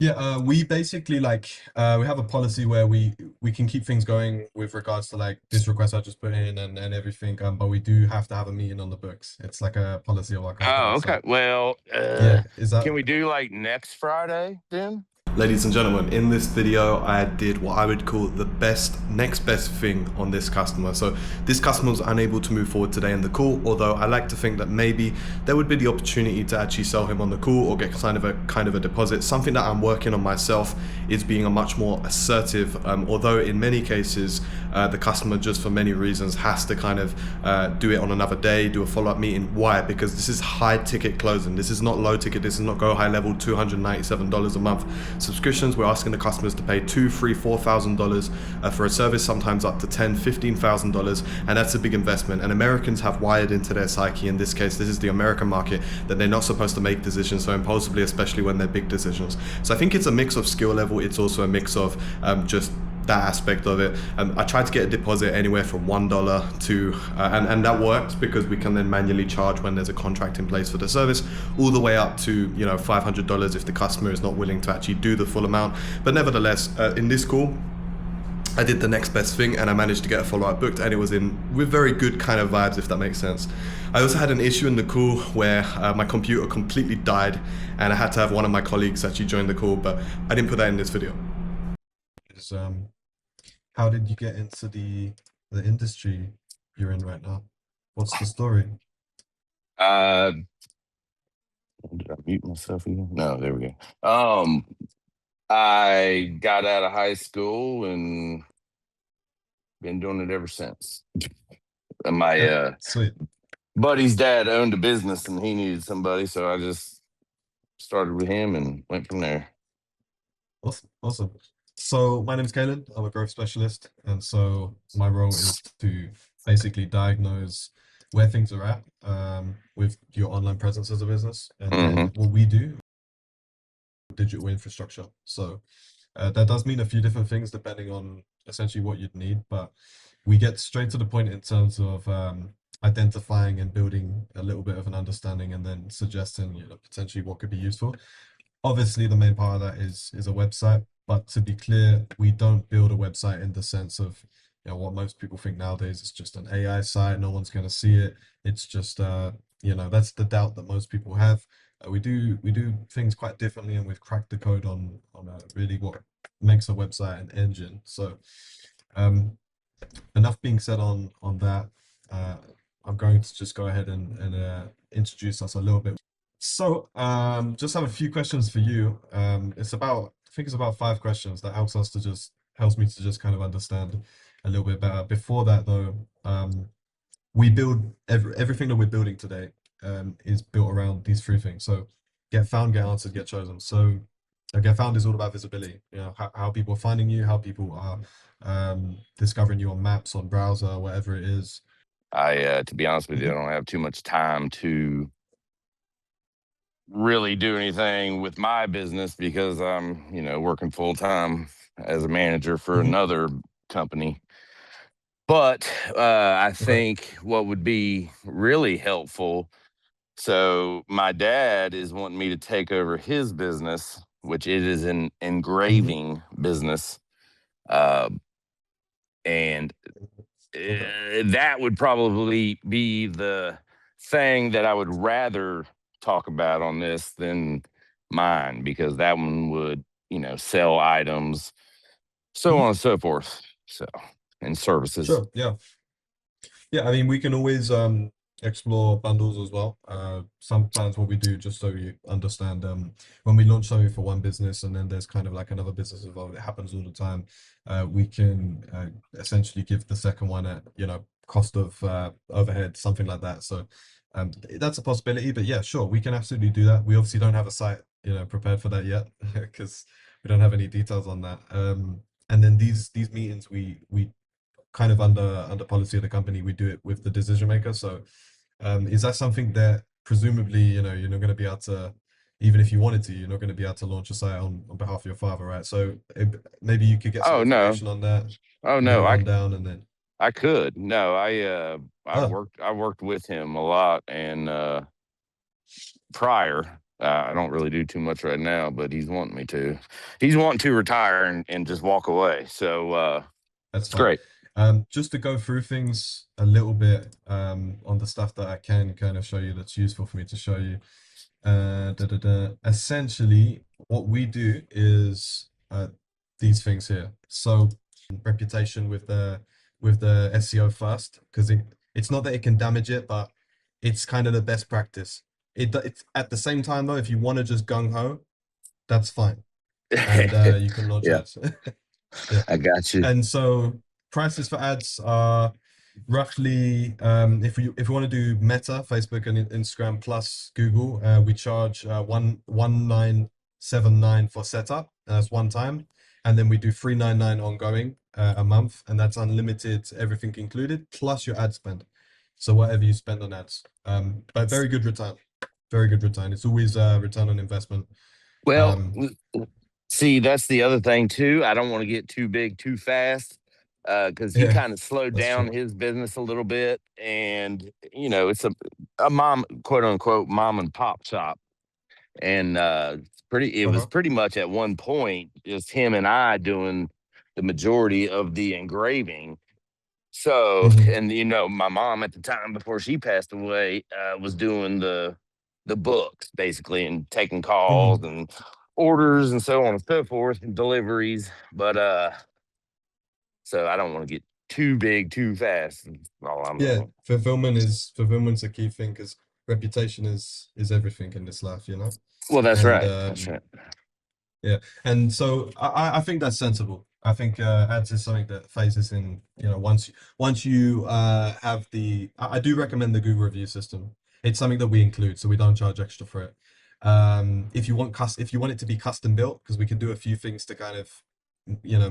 Yeah, we basically we have a policy where we can keep things going with regards to like this request I just put in and everything. But we do have to have a meeting on the books. It's like a policy of our company. Oh, okay. So Well, yeah, is that can we do like next Friday then? Ladies and gentlemen, in this video, I did what I would call the next best thing on this customer. So this customer was unable to move forward today in the call, although I like to think that maybe there would be the opportunity to actually sell him on the call or get kind of a deposit. Something that I'm working on myself is being a much more assertive, although in many cases, the customer just for many reasons has to kind of do it on another day, do a follow-up meeting. Why? Because this is high ticket closing. This is not low ticket. This is not go high level $297 a month subscriptions. We're asking the customers to pay $2,000, $3,000, $4,000 for a service, sometimes up to $10,000, $15,000, and that's a big investment. And Americans have wired into their psyche, in this case, this is the American market, that they're not supposed to make decisions so impulsively, especially when they're big decisions. So I think it's a mix of skill level. It's also a mix of just that aspect of it. I tried to get a deposit anywhere from $1 to, and that works because we can then manually charge when there's a contract in place for the service, all the way up to $500 if the customer is not willing to actually do the full amount. But nevertheless, in this call, I did the next best thing and I managed to get a follow-up booked, and it was in with very good kind of vibes, if that makes sense. I also had an issue in the call where my computer completely died and I had to have one of my colleagues actually join the call, but I didn't put that in this video. is how did you get into the industry you're in right now? What's the story? Uh, did I mute myself again? No, there we go. I got out of high school and been doing it ever since. And my Okay, sweet. buddy's dad owned a business and he needed somebody, so I just started with him and went from there. Awesome, awesome. So my name is Kalen. I'm a growth specialist, and so my role is to basically diagnose where things are at with your online presence as a business, and then Hmm. what we do, digital infrastructure. So that does mean a few different things depending on essentially what you'd need, but we get straight to the point in terms of identifying and building a little bit of an understanding, and then suggesting potentially what could be useful. Obviously, the main part of that is a website, but to be clear, we don't build a website in the sense of what most people think nowadays. It's just an AI site, no one's going to see it. It's just that's the doubt that most people have. We do things quite differently, and we've cracked the code on really what makes a website an engine. So um enough being said on that. uh I'm going to just go ahead and introduce us a little bit. So, just have a few questions for you. I think it's about 5 questions that helps me to just kind of understand a little bit better. Before that, though, we build everything that we're building today, is built around these 3 things. So, get found, get answered, get chosen. So, get found is all about visibility. How people are finding you, how people are discovering you on maps, on browser, whatever it is. To be honest with you, I Mhm. don't have too much time to really do anything with my business because I'm, working full time as a manager for Mhm. another company. But I Okay. think what would be really helpful. So my dad is wanting me to take over his business, which it is an Mhm. engraving business, uh, and Okay. that would probably be the thing that I would rather talk about on this than mine because that one would, sell items, so Mhm. on and so forth. So, and services. Sure. Yeah. Yeah, I mean, we can always explore bundles as well. Sometimes what we do, just so you understand, when we launch something for one business and then there's kind of like another business involved, it happens all the time. We can essentially give the second one at, cost of overhead, something like that. So that's a possibility, but yeah, sure, we can absolutely do that. We obviously don't have a site, prepared for that yet because we don't have any details on that. And then these meetings, we kind of under policy of the company, we do it with the decision maker. So, is that something that presumably, you're not going to be able to, even if you wanted to, you're not going to be able to launch a site on behalf of your father, right? So maybe you could get some Oh no, information on that, oh give a no, rundown, and then, I could. No, oh, I worked with him a lot and prior. I don't really do too much right now, but he's wanting me to. He's wanting to retire and just walk away. So That's it's fine. great. Just to go through things a little bit on the stuff that I can kind of show you that's useful for me to show you. Essentially, what we do is these things here. So reputation with the SEO first, because it's not that it can damage it, but it's kind of the best practice. It's at the same time though, if you want to just gung ho, that's fine, and you can launch Yeah, ads. Yeah. I got you. And so prices for ads are roughly if we want to do Meta, Facebook and Instagram plus Google, we charge 1979 for setup, and that's one time, and then we do 399 ongoing a month, and that's unlimited, everything included, plus your ad spend. So whatever you spend on ads, but very good return, very good return. It's always return on investment. Well, Um, see, that's the other thing too. I don't want to get too big too fast because he yeah, kind of slowed that's down true. his business a little bit, and it's a mom, quote unquote, mom and pop shop, and it was Uh-huh. pretty much at one point just him and I doing the majority of the engraving. So, Mhm. and my mom at the time before she passed away was doing the books basically and taking calls Mhm. and orders and so on and so forth and deliveries. But so I don't want to get too big too fast. Is all I'm Yeah, saying. fulfillment's a key thing because reputation is everything in this life, you know. Well, that's And right. That's right. yeah, and so I think that's sensible. I think ads is something that phases in, once you have I do recommend the Google review system. It's something that we include, so we don't charge extra for it. If you want if you want it to be custom built, because we can do a few things to kind of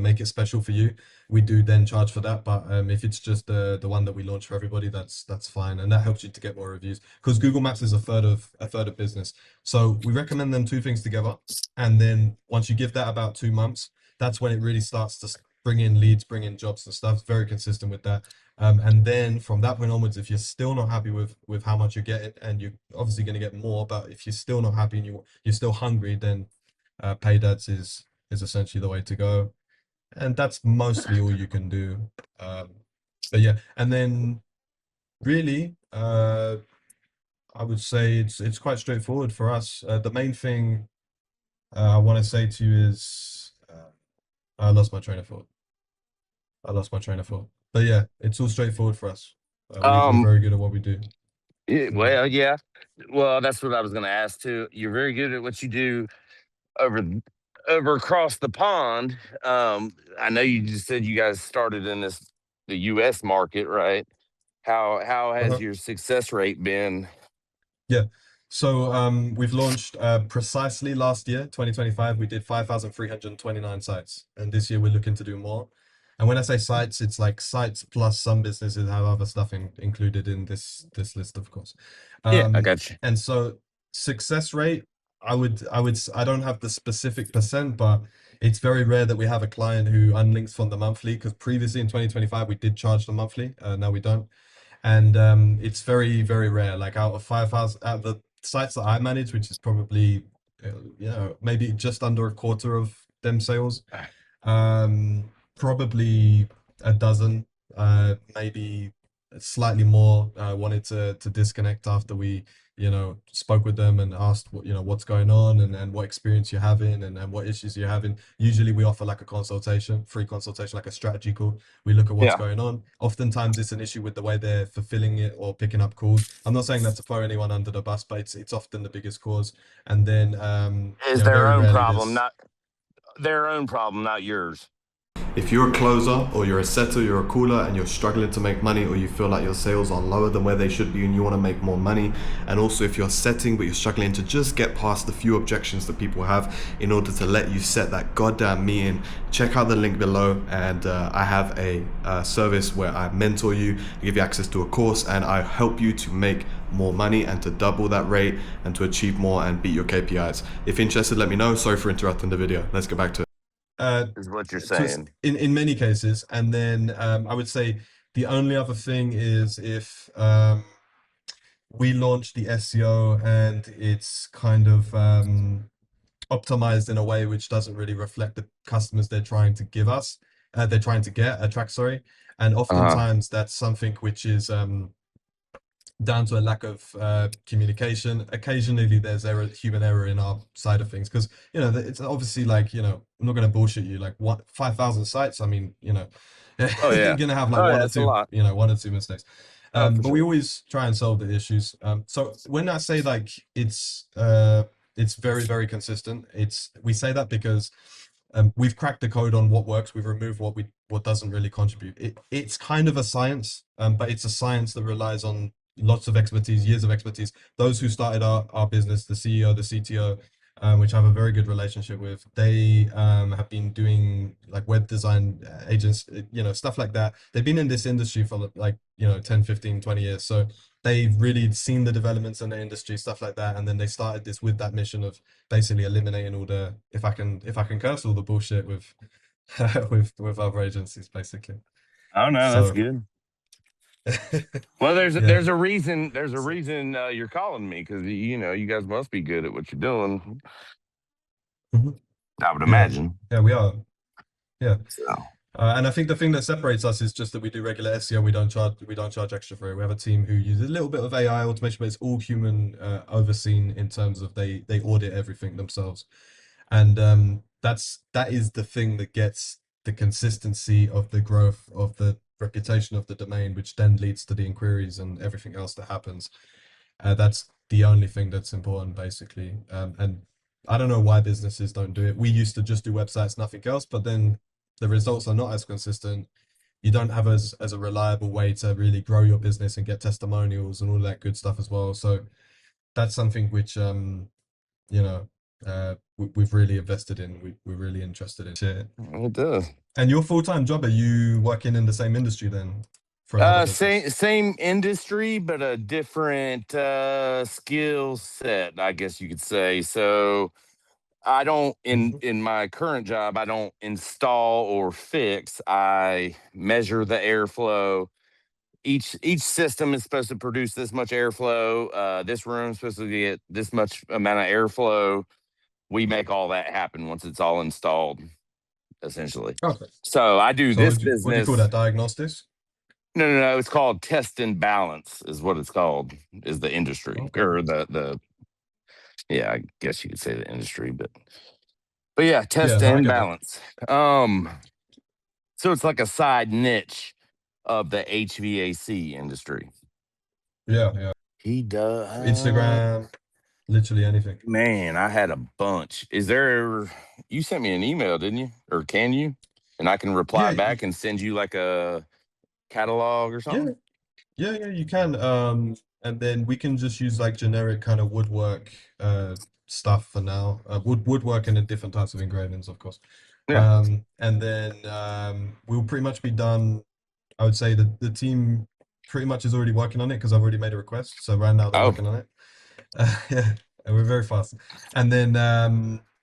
make it special for you, we do then charge for that. But if it's just the one that we launch for everybody, that's fine, and that helps you to get more reviews, because Google Maps is a third of business. So we recommend them two things together, and then once you give that about 2 months, that's when it really starts to bring in leads, bring in jobs and stuff. It's very consistent with that. And then from that point onwards, if you're still not happy with how much you're getting, and you're obviously going to get more, but if you're still not happy and you're still hungry, then paid ads is essentially the way to go. And that's mostly all you can do. But yeah, and then really, I would say it's quite straightforward for us. The main thing I want to say to you is I lost my train of thought. I lost my train of thought. But yeah, it's all straightforward for us. We're Um. very good at what we do. Mhm. Well, yeah. Well, that's what I was going to ask too. You're very good at what you do over over across the pond. I know you just said you guys started in the U.S. market, right? How has Uh-huh. your success rate been? Yeah. So we've launched precisely last year, 2025, we did 5,329 sites. And this year we're looking to do more. And when I say sites, it's like sites plus some businesses have other stuff included in this list, of course. Yeah, I got you. And so success rate, I don't have the specific percent, but it's very rare that we have a client who unlinks from the monthly, because previously in 2025 we did charge the monthly, now we don't. And it's very, very rare. Like out of 5,000, out of the sites that I manage, which is probably maybe just under a quarter of them sales, probably a dozen, maybe slightly more, wanted to disconnect after we spoke with them and asked what's going on, and what experience you're having, and what issues you're having. Usually we offer like a consultation, free consultation, like a strategy call. We look at what's Yeah. going on. Oftentimes it's an issue with the way they're fulfilling it or picking up calls. I'm not saying that to throw anyone under the bus, but it's often the biggest cause. And then Is their very own rarely problem, there's not their own problem, not yours. If you're a closer or you're a setter, you're a cooler, and you're struggling to make money, or you feel like your sales are lower than where they should be and you want to make more money, and also if you're setting but you're struggling to just get past the few objections that people have in order to let you set that goddamn meeting, check out the link below, and I have a service where I mentor you, I give you access to a course, and I help you to make more money and to double that rate and to achieve more and beat your KPIs. If interested, let me know. Sorry for interrupting the video. Let's get back to it. Is what you're just saying. in many cases. And then I would say the only other thing is we launched the SEO and it's kind of optimized in a way which doesn't really reflect the customers they're trying to give us, they're trying to attract, sorry. And Uh-huh. oftentimes that's something which is down to a lack of communication. Occasionally there's human error in our side of things because, you know, it's obviously like, you know, I'm not going to bullshit you, like 5,000 sites. I mean, you know, Oh you're yeah. going to have like Oh yeah, one or it's a two, lot. you know, one or two mistakes. For But we sure. always try and solve the issues. So when I say like it's very, very consistent, we say that because we've cracked the code on what works. We've removed what doesn't really contribute. It's kind of a science, but it's a science that relies on lots of expertise, years of expertise. Those who started our business, the CEO, the CTO, which I have a very good relationship with, they have been doing like web design agents, you know, stuff like that. They've been in this industry for like, you know, 10, 15, 20 years. So they've really seen the developments in the industry, stuff like that. And then they started this with that mission of basically eliminating all the, if I can curse, all the bullshit with with other agencies, basically. Oh no, that's So good. Well, yeah. there's a reason you're calling me because you know you guys must be good at what you're doing. Mhm. I would Yeah. imagine. Yeah, we are. Yeah. So And I think the thing that separates us is just that we do regular SEO. We don't charge extra for it. We have a team who uses a little bit of AI automation, but it's all human overseen in terms of they audit everything themselves. And that is the thing that gets the consistency of the growth of the reputation of the domain, which then leads to the inquiries and everything else that happens. That's the only thing that's important, basically. And I don't know why businesses don't do it. We used to just do websites, nothing else, but then the results are not as consistent. You don't have as a reliable way to really grow your business and get testimonials and all that good stuff as well. So that's something which you know, we've really invested in. We're really interested in it. it does. And your full-time job, are you working in the same industry then for another business? Same industry, but a different skill set, I guess you could say. So I don't Mhm. in my current job, I don't install or fix. I measure the airflow. Each system is supposed to produce this much airflow. This room is supposed to get this much amount of airflow. We make all that happen once it's all installed, essentially. Okay. So I do So this what do you call business. that? Diagnostics? No. It's called test and balance, is what it's called. Is the industry Okay. or the yeah? I guess you could say the industry, but yeah, Yeah, test no, I and get that. balance. So it's like a side niche of the HVAC industry. Yeah, yeah. He does. Instagram, literally anything. Man, I had a bunch. Is there? You sent me an email, didn't you? Or can you? And I can reply Yeah, back and send you like a catalog or yeah, something. yeah, you can. And then we can just use like generic kind of woodwork stuff for now. Woodwork and then different types of engravings, of course. Yeah. And then we'll pretty much be done. I would say that the team pretty much is already working on it because I've already made a request. So right now they're Oh, working on it. Yeah, and we're very fast. And then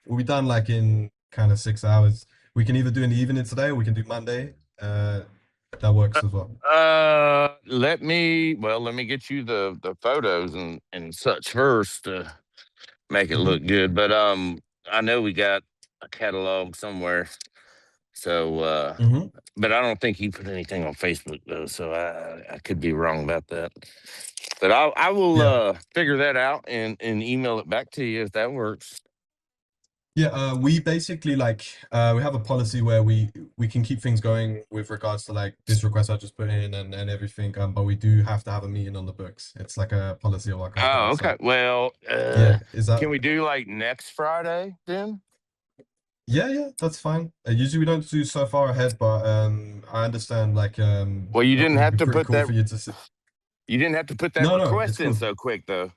we'll be done like in kind of 6 hours. We can either do in the evening today or we can do Monday. That works as well. let me get you the photos and such first to make it Hmm. look good. But I know we got a catalog somewhere. So Hmm. but I don't think he put anything on Facebook though, so I could be wrong about that. But I will Yeah. figure that out and email it back to you if that works. Yeah, we basically like we have a policy where we can keep things going with regards to like this request I just put in and everything, but we do have to have a meeting on the books. It's like a policy of our company. Oh, So okay. Well, yeah, is that can we do like next Friday then? yeah, that's fine. Usually we don't do so far ahead, but I understand like Well, you it didn't would have be to pretty put cool that. for you to see. You didn't have to put that No, it's request in cool. so quick though.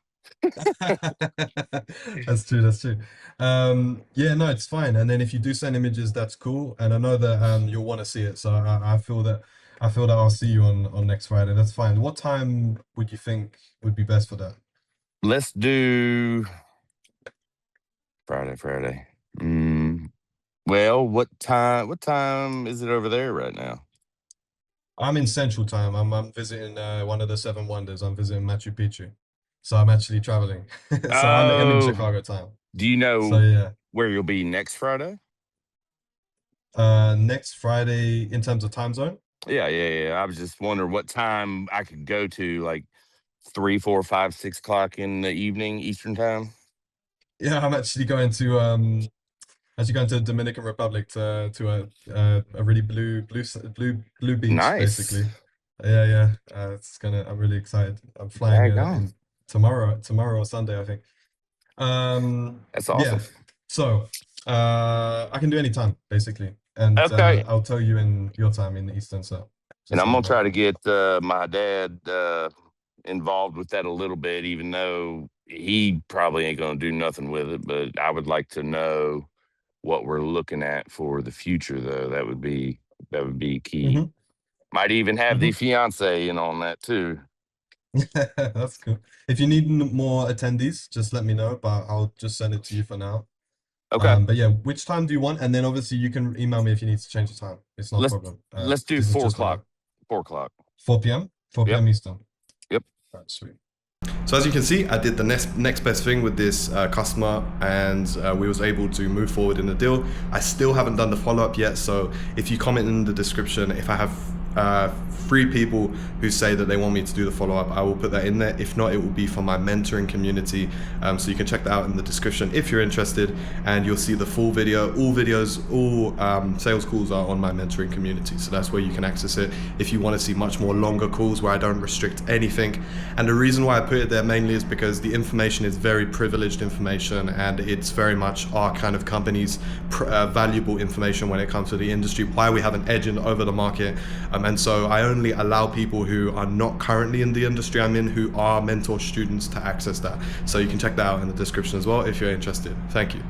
That's true, that's true. Yeah, no, it's fine. And then if you do send images, that's cool. And I know that you'll want to see it. So I feel that I'll see you on next Friday. That's fine. What time would you think would be best for that? Let's do Friday. Well, what time? What time is it over there right now? I'm in Central Time. I'm visiting one of the Seven Wonders. I'm visiting Machu Picchu. so I'm actually traveling. So I'm in Oh, Chicago time. do you know So yeah, where you'll be next Friday? next Friday in terms of time zone. Yeah. I was just wondering what time I could go to, like 3, 4, 5, 6 o'clock in the evening Eastern time. Yeah, I'm actually going to Dominican Republic to a really blue beach Nice. basically. Yeah. I'm really excited. I'm flying Daggone. in tomorrow or Sunday, I think. That's awesome. Yeah. So I can do any time basically, and Okay. I'll tell you in your time in the Eastern, so And just I'm let me gonna try know. to get my dad involved with that a little bit, even though he probably ain't gonna do nothing with it. But I would like to know what we're looking at for the future, though. That would be key. Hmm. Might even have the Hmm. fiance in on that too. That's cool. If you need more attendees, just let me know, but I'll just send it to you for now. Okay, But yeah, which time do you want? And then obviously you can email me if you need to change the time. It's not a let's problem. let's do This is 4 just o'clock. 4 o'clock. 4 p.m. 4 Yep. p.m. Eastern. Yep. All right, sweet. So as you can see, I did the next best thing with this customer, and we was able to move forward in the deal. I still haven't done the follow-up yet, so if you comment in the description, if I have 3 people who say that they want me to do the follow-up, I will put that in there. If not, it will be for my mentoring community, so you can check that out in the description if you're interested, and you'll see the full video. All videos, all sales calls are on my mentoring community, so that's where you can access it if you want to see much more longer calls where I don't restrict anything. And the reason why I put it there mainly is because the information is very privileged information, and it's very much our kind of company's valuable information when it comes to the industry, why we have an edge over the market. And so I only allow people who are not currently in the industry I'm in, who are mentor students, to access that. So you can check that out in the description as well if you're interested. Thank you.